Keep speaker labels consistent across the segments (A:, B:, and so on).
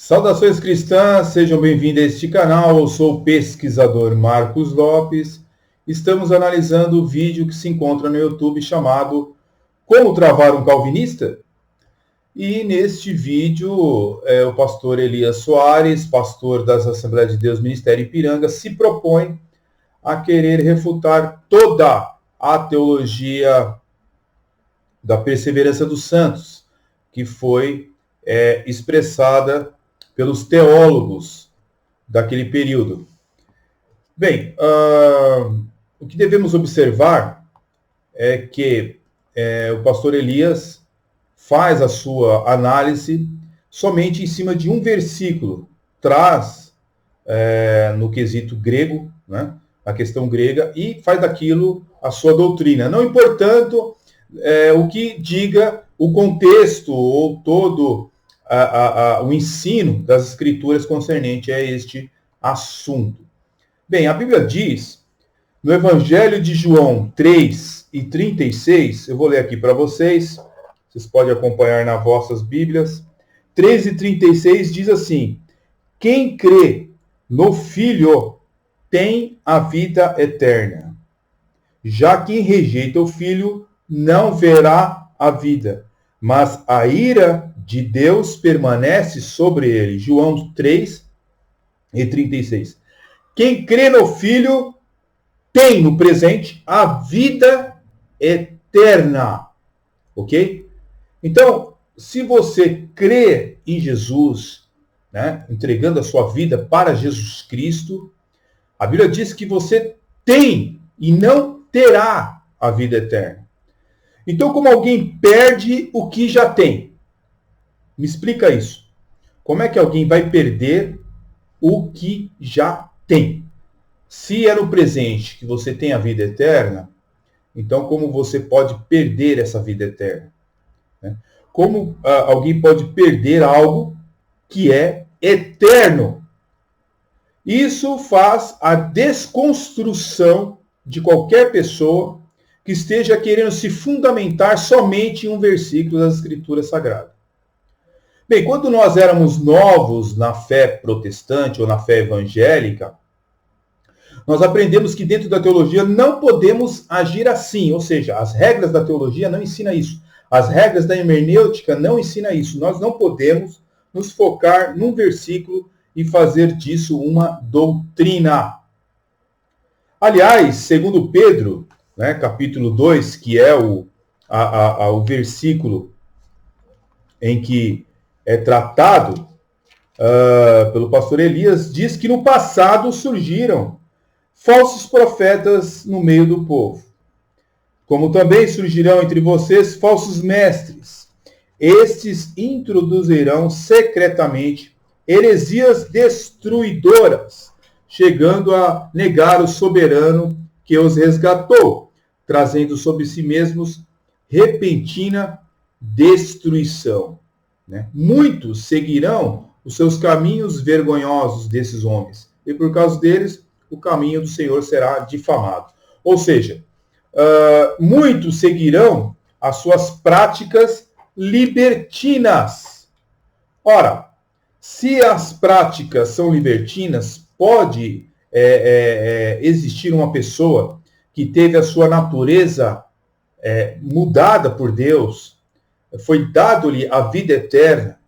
A: Saudações cristãs, sejam bem-vindos a este canal. Eu sou o pesquisador Marcos Lopes. Estamos analisando o vídeo que se encontra no YouTube chamado Como Travar um Calvinista? E neste vídeo, o pastor Elias Soares, pastor das Assembleias de Deus Ministério Ipiranga, se propõe a querer refutar toda a teologia da perseverança dos santos, que foi expressada pelos teólogos daquele período. Bem, o que devemos observar é que o pastor Elias faz a sua análise somente em cima de um versículo, traz no quesito grego, né, a questão grega, e faz daquilo a sua doutrina, não importando o que diga o contexto ou todo o ensino das Escrituras concernente a este assunto. Bem, a Bíblia diz, no Evangelho de João 3:36, eu vou ler aqui para vocês podem acompanhar nas vossas Bíblias, 3:36 diz assim: quem crê no Filho tem a vida eterna. Já quem rejeita o Filho não verá a vida, mas a ira de Deus permanece sobre ele. João 3:36. Quem crê no Filho tem no presente a vida eterna. Ok? Então, se você crê em Jesus, né, entregando a sua vida para Jesus Cristo, a Bíblia diz que você tem e não terá a vida eterna. Então, como alguém perde o que já tem? Me explica isso. Como é que alguém vai perder o que já tem? Se é no presente que você tem a vida eterna, então como você pode perder essa vida eterna? Como alguém pode perder algo que é eterno? Isso faz a desconstrução de qualquer pessoa que esteja querendo se fundamentar somente em um versículo das Escrituras Sagradas. Bem, quando nós éramos novos na fé protestante ou na fé evangélica, nós aprendemos que dentro da teologia não podemos agir assim, ou seja, as regras da teologia não ensinam isso. As regras da hermenêutica não ensinam isso. Nós não podemos nos focar num versículo e fazer disso uma doutrina. Aliás, segundo Pedro, né, capítulo 2, que é o versículo em que é tratado pelo pastor Elias, diz que no passado surgiram falsos profetas no meio do povo. Como também surgirão entre vocês falsos mestres. Estes introduzirão secretamente heresias destruidoras, chegando a negar o soberano que os resgatou, trazendo sobre si mesmos repentina destruição. Né? Muitos seguirão os seus caminhos vergonhosos desses homens, e por causa deles o caminho do Senhor será difamado. Ou seja, muitos seguirão as suas práticas libertinas. Ora, se as práticas são libertinas, pode existir uma pessoa que teve a sua natureza mudada por Deus, foi dado-lhe a vida eterna,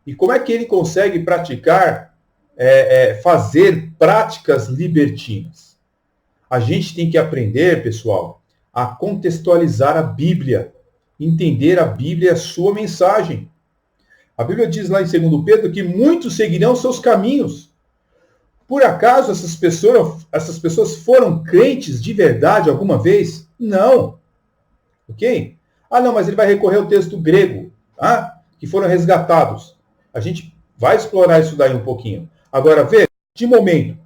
A: e como é que ele consegue praticar, fazer práticas libertinas? A gente tem que aprender, pessoal, a contextualizar a Bíblia, entender a Bíblia e a sua mensagem. A Bíblia diz lá em 2 Pedro que muitos seguirão seus caminhos. Por acaso essas pessoas foram crentes de verdade alguma vez? Não. Ok? Não, mas ele vai recorrer ao texto grego, que foram resgatados. A gente vai explorar isso daí um pouquinho. Agora, vê, de momento,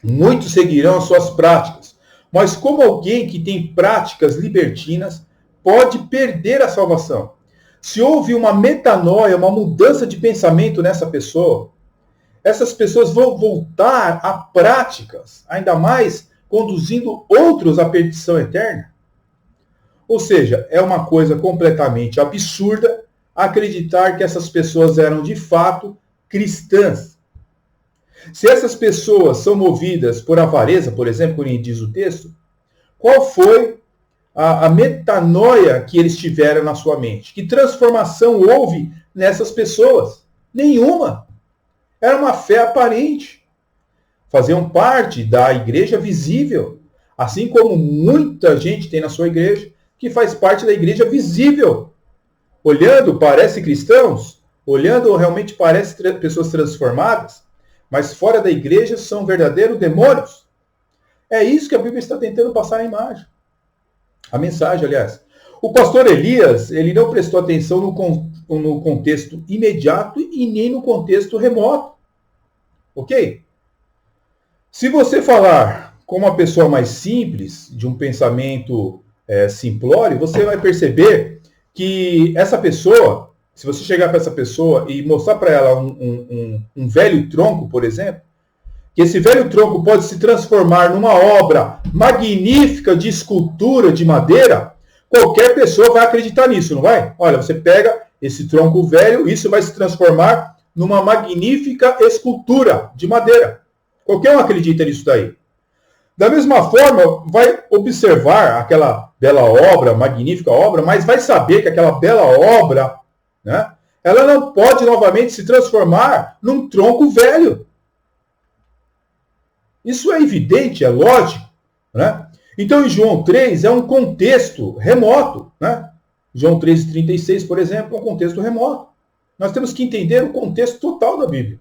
A: muitos seguirão as suas práticas. Mas como alguém que tem práticas libertinas pode perder a salvação? Se houve uma metanoia, uma mudança de pensamento nessa pessoa, essas pessoas vão voltar a práticas, ainda mais conduzindo outros à perdição eterna? Ou seja, é uma coisa completamente absurda acreditar que essas pessoas eram de fato cristãs. Se essas pessoas são movidas por avareza, por exemplo, como diz o texto, qual foi a metanoia que eles tiveram na sua mente? Que transformação houve nessas pessoas? Nenhuma. Era uma fé aparente. Faziam parte da igreja visível, assim como muita gente tem na sua igreja, que faz parte da igreja visível. Olhando, parece cristãos, olhando, realmente parece pessoas transformadas, mas fora da igreja são verdadeiros demônios. É isso que a Bíblia está tentando passar a imagem. A mensagem, aliás. O pastor Elias, ele não prestou atenção no contexto imediato e nem no contexto remoto. Ok? Se você falar com uma pessoa mais simples, de um pensamento simplório, você vai perceber que essa pessoa, se você chegar para essa pessoa e mostrar para ela um velho tronco, por exemplo, que esse velho tronco pode se transformar numa obra magnífica de escultura de madeira, qualquer pessoa vai acreditar nisso, não vai? Olha, você pega esse tronco velho, isso vai se transformar numa magnífica escultura de madeira. Qualquer um acredita nisso daí. Da mesma forma, vai observar aquela bela obra, magnífica obra, mas vai saber que aquela bela obra, né, ela não pode novamente se transformar num tronco velho. Isso é evidente, é lógico. Né? Então, em João 3 é um contexto remoto. Né? João 3,36, por exemplo, é um contexto remoto. Nós temos que entender o contexto total da Bíblia.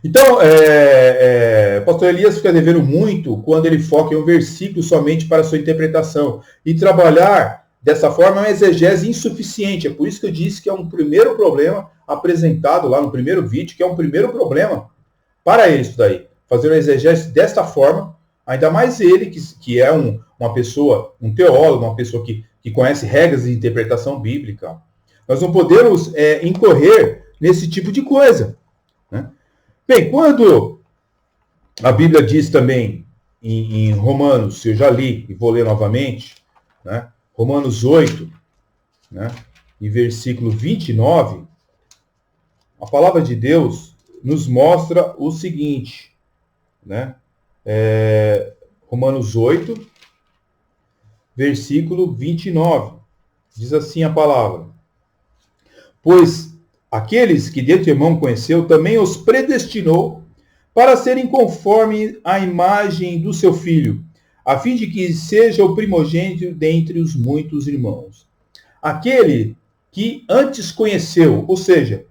A: Então, o pastor Elias fica devendo muito quando ele foca em um versículo somente para a sua interpretação. E trabalhar dessa forma é uma exegese insuficiente. É por isso que eu disse que é um primeiro problema apresentado lá no primeiro vídeo, que é um primeiro problema para ele isso daí. Fazer uma exegese desta forma, ainda mais ele, que é uma pessoa, um teólogo, uma pessoa que conhece regras de interpretação bíblica. Nós não podemos incorrer nesse tipo de coisa. Né? Bem, quando a Bíblia diz também em Romanos, eu já li e vou ler novamente, né? Romanos 8, né? E versículo 29, a palavra de Deus nos mostra o seguinte, né? Romanos 8, versículo 29, diz assim a palavra: pois aqueles que de antemão conheceu, também os predestinou para serem conforme a imagem do seu Filho, a fim de que seja o primogênito dentre os muitos irmãos. Aquele que antes conheceu, ou seja,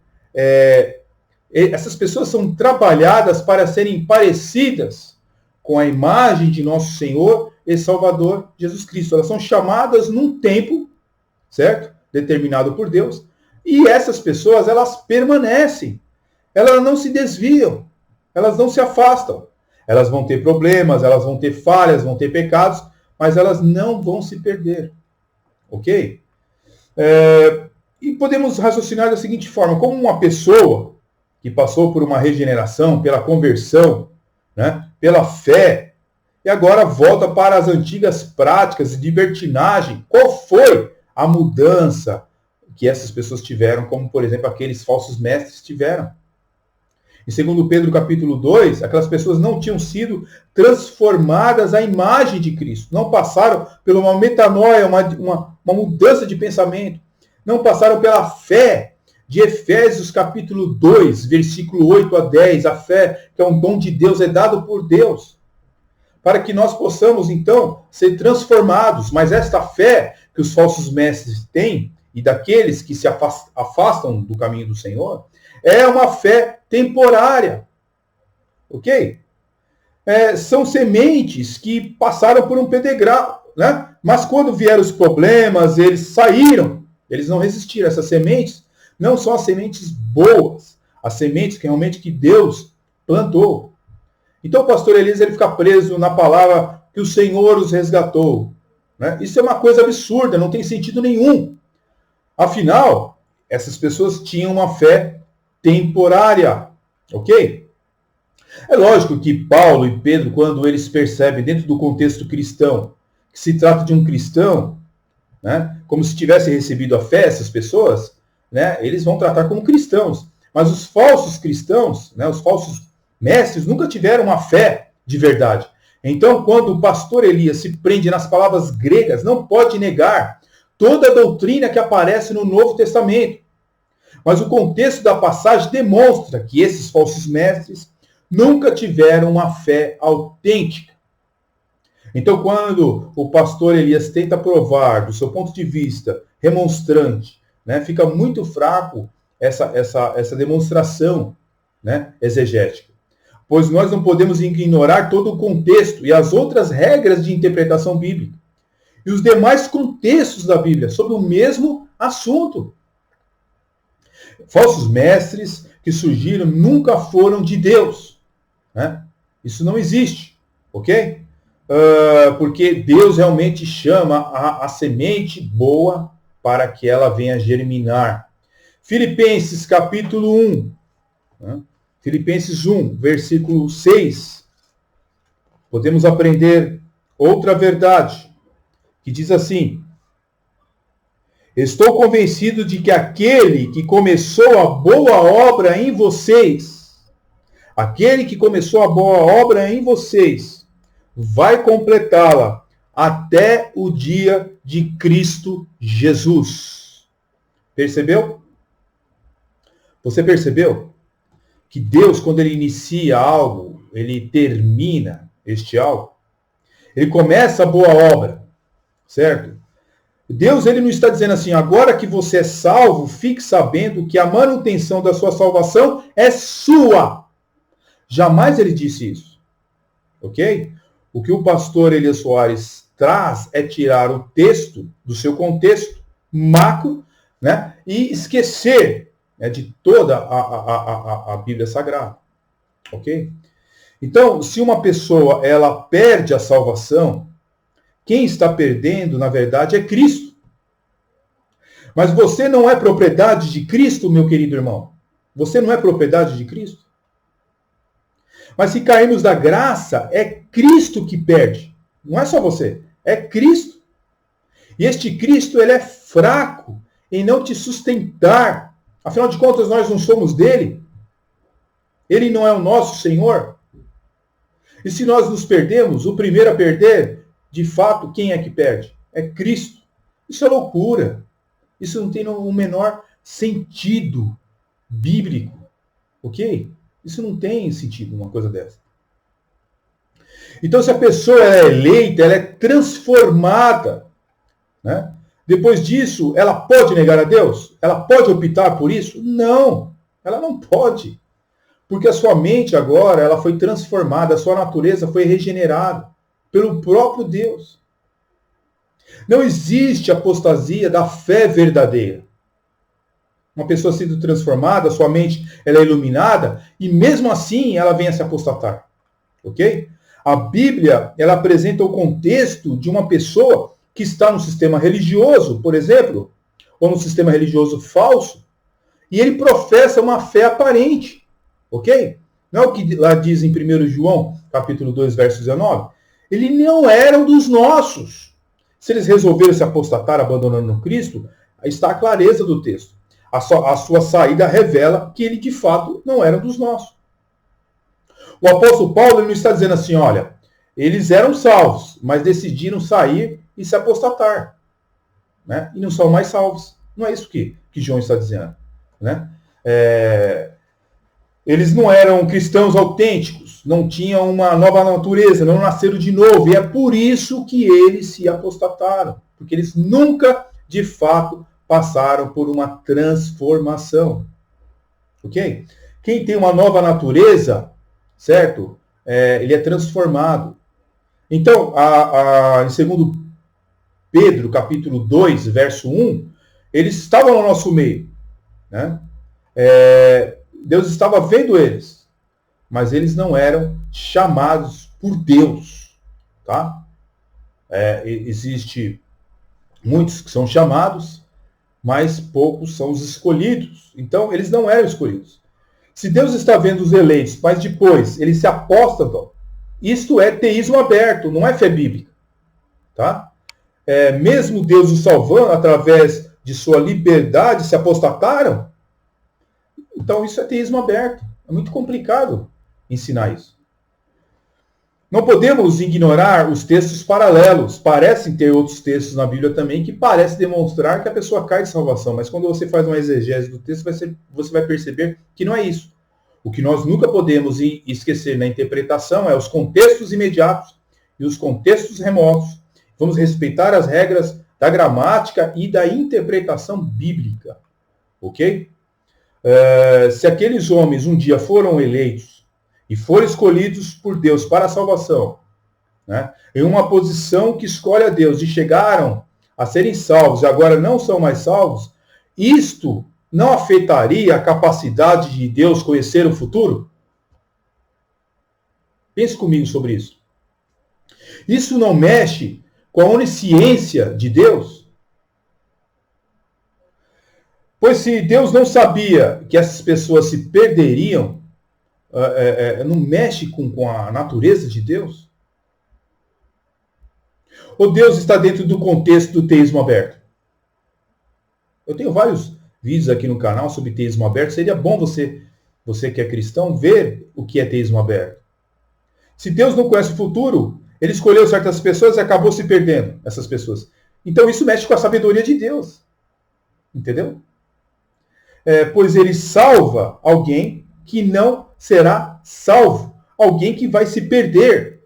A: essas pessoas são trabalhadas para serem parecidas com a imagem de nosso Senhor e Salvador Jesus Cristo. Elas são chamadas num tempo, certo? Determinado por Deus. E essas pessoas, elas permanecem. Elas não se desviam. Elas não se afastam. Elas vão ter problemas, elas vão ter falhas, vão ter pecados, mas elas não vão se perder. Ok? E podemos raciocinar da seguinte forma: como uma pessoa que passou por uma regeneração, pela conversão, né, pela fé, e agora volta para as antigas práticas de libertinagem, qual foi a mudança que essas pessoas tiveram, como, por exemplo, aqueles falsos mestres tiveram? Em 2 Pedro capítulo 2, aquelas pessoas não tinham sido transformadas à imagem de Cristo. Não passaram por uma metanoia, uma mudança de pensamento. Não passaram pela fé de Efésios capítulo 2, versículo 8 a 10. A fé, que é um dom de Deus, é dado por Deus. Para que nós possamos, então, ser transformados. Mas esta fé que os falsos mestres têm, e daqueles que se afastam do caminho do Senhor, é uma fé temporária. Ok? São sementes que passaram por um pedregral, né? Mas quando vieram os problemas, eles saíram. Eles não resistiram. Essas sementes não são as sementes boas, as sementes que realmente que Deus plantou. Então o pastor Elias, ele fica preso na palavra que o Senhor os resgatou. Né? Isso é uma coisa absurda, não tem sentido nenhum. Afinal, essas pessoas tinham uma fé temporária, ok? É lógico que Paulo e Pedro, quando eles percebem dentro do contexto cristão que se trata de um cristão, né, como se tivesse recebido a fé, essas pessoas, né, eles vão tratar como cristãos. Mas os falsos cristãos, né, os falsos mestres, nunca tiveram uma fé de verdade. Então, quando o pastor Elias se prende nas palavras gregas, não pode negar toda a doutrina que aparece no Novo Testamento. Mas o contexto da passagem demonstra que esses falsos mestres nunca tiveram uma fé autêntica. Então, quando o pastor Elias tenta provar, do seu ponto de vista remonstrante, né, fica muito fraco essa demonstração, né, exegética. Pois nós não podemos ignorar todo o contexto e as outras regras de interpretação bíblica e os demais contextos da Bíblia sobre o mesmo assunto. Falsos mestres que surgiram nunca foram de Deus, né? Isso não existe, ok? Porque Deus realmente chama a semente boa para que ela venha germinar. Filipenses capítulo 1, né? Filipenses 1, versículo 6, podemos aprender outra verdade, que diz assim: estou convencido de que aquele que começou a boa obra em vocês, vai completá-la até o dia de Cristo Jesus. Percebeu? Você percebeu que Deus, quando ele inicia algo, ele termina este algo? Ele começa a boa obra, certo? Deus, ele não está dizendo assim, agora que você é salvo, fique sabendo que a manutenção da sua salvação é sua. Jamais ele disse isso, ok? O que o pastor Elias Soares traz é tirar o texto do seu contexto macro, né, e esquecer, né, de toda a Bíblia Sagrada, ok? Então, se uma pessoa ela perde a salvação, quem está perdendo, na verdade, é Cristo. Mas você não é propriedade de Cristo, meu querido irmão. Você não é propriedade de Cristo. Mas se cairmos da graça, é Cristo que perde. Não é só você, é Cristo. E este Cristo, ele é fraco em não te sustentar. Afinal de contas, nós não somos dele. Ele não é o nosso Senhor. E se nós nos perdemos, o primeiro a perder, de fato, quem é que perde? É Cristo. Isso é loucura. Isso não tem o menor sentido bíblico. Ok? Isso não tem sentido, uma coisa dessa. Então, se a pessoa é eleita, ela é transformada, né? Depois disso, ela pode negar a Deus? Ela pode optar por isso? Não, ela não pode. Porque a sua mente agora, ela foi transformada, a sua natureza foi regenerada pelo próprio Deus. Não existe apostasia da fé verdadeira. Uma pessoa sendo transformada, sua mente ela é iluminada, e mesmo assim ela vem a se apostatar. Ok? A Bíblia, ela apresenta o contexto de uma pessoa que está no sistema religioso, por exemplo, ou no sistema religioso falso, e ele professa uma fé aparente. Ok? Não é o que lá diz em 1 João, capítulo 2, verso 19? Ele não era um dos nossos. Se eles resolveram se apostatar abandonando Cristo, está a clareza do texto. A sua saída revela que ele, de fato, não era um dos nossos. O apóstolo Paulo ele não está dizendo assim, olha, eles eram salvos, mas decidiram sair e se apostatar. Né? E não são mais salvos. Não é isso que João está dizendo. Né? Eles não eram cristãos autênticos, não tinham uma nova natureza, não nasceram de novo. E é por isso que eles se apostataram. Porque eles nunca, de fato, passaram por uma transformação. Ok? Quem tem uma nova natureza, certo? Ele é transformado. Então, em 2 Pedro, capítulo 2, verso 1, eles estavam no nosso meio. Né? Deus estava vendo eles, mas eles não eram chamados por Deus. Tá? Existe muitos que são chamados, mas poucos são os escolhidos. Então, eles não eram escolhidos. Se Deus está vendo os eleitos, mas depois eles se apostatam, isto é teísmo aberto, não é fé bíblica. Tá? Mesmo Deus os salvando através de sua liberdade, se apostataram, Então isso é teísmo aberto. É muito complicado ensinar isso. Não podemos ignorar os textos paralelos. Parecem ter outros textos na Bíblia também que parecem demonstrar que a pessoa cai de salvação. Mas quando você faz uma exegese do texto, você vai perceber que não é isso. O que nós nunca podemos esquecer na interpretação é os contextos imediatos e os contextos remotos. Vamos respeitar as regras da gramática e da interpretação bíblica. Ok? Se aqueles homens um dia foram eleitos e foram escolhidos por Deus para a salvação, né, em uma posição que escolhe a Deus e chegaram a serem salvos e agora não são mais salvos, isto não afetaria a capacidade de Deus conhecer o futuro? Pense comigo sobre isso. Isso não mexe com a onisciência de Deus? Pois se Deus não sabia que essas pessoas se perderiam, não mexe com a natureza de Deus? Ou Deus está dentro do contexto do teísmo aberto? Eu tenho vários vídeos aqui no canal sobre teísmo aberto. Seria bom você que é cristão, ver o que é teísmo aberto. Se Deus não conhece o futuro, ele escolheu certas pessoas e acabou se perdendo, essas pessoas. Então isso mexe com a sabedoria de Deus. Entendeu? Pois ele salva alguém que não será salvo. Alguém que vai se perder.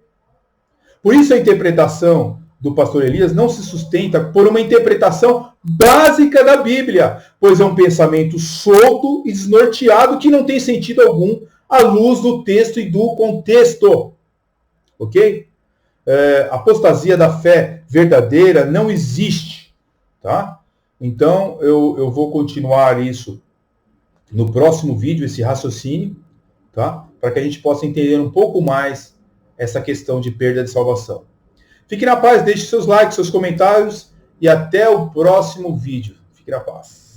A: Por isso a interpretação do pastor Elias não se sustenta por uma interpretação básica da Bíblia, pois é um pensamento solto e desnorteado que não tem sentido algum à luz do texto e do contexto. Ok? Apostasia da fé verdadeira não existe. Tá? Então, eu vou continuar isso no próximo vídeo, esse raciocínio, tá? Para que a gente possa entender um pouco mais essa questão de perda de salvação. Fique na paz, deixe seus likes, seus comentários e até o próximo vídeo. Fique na paz.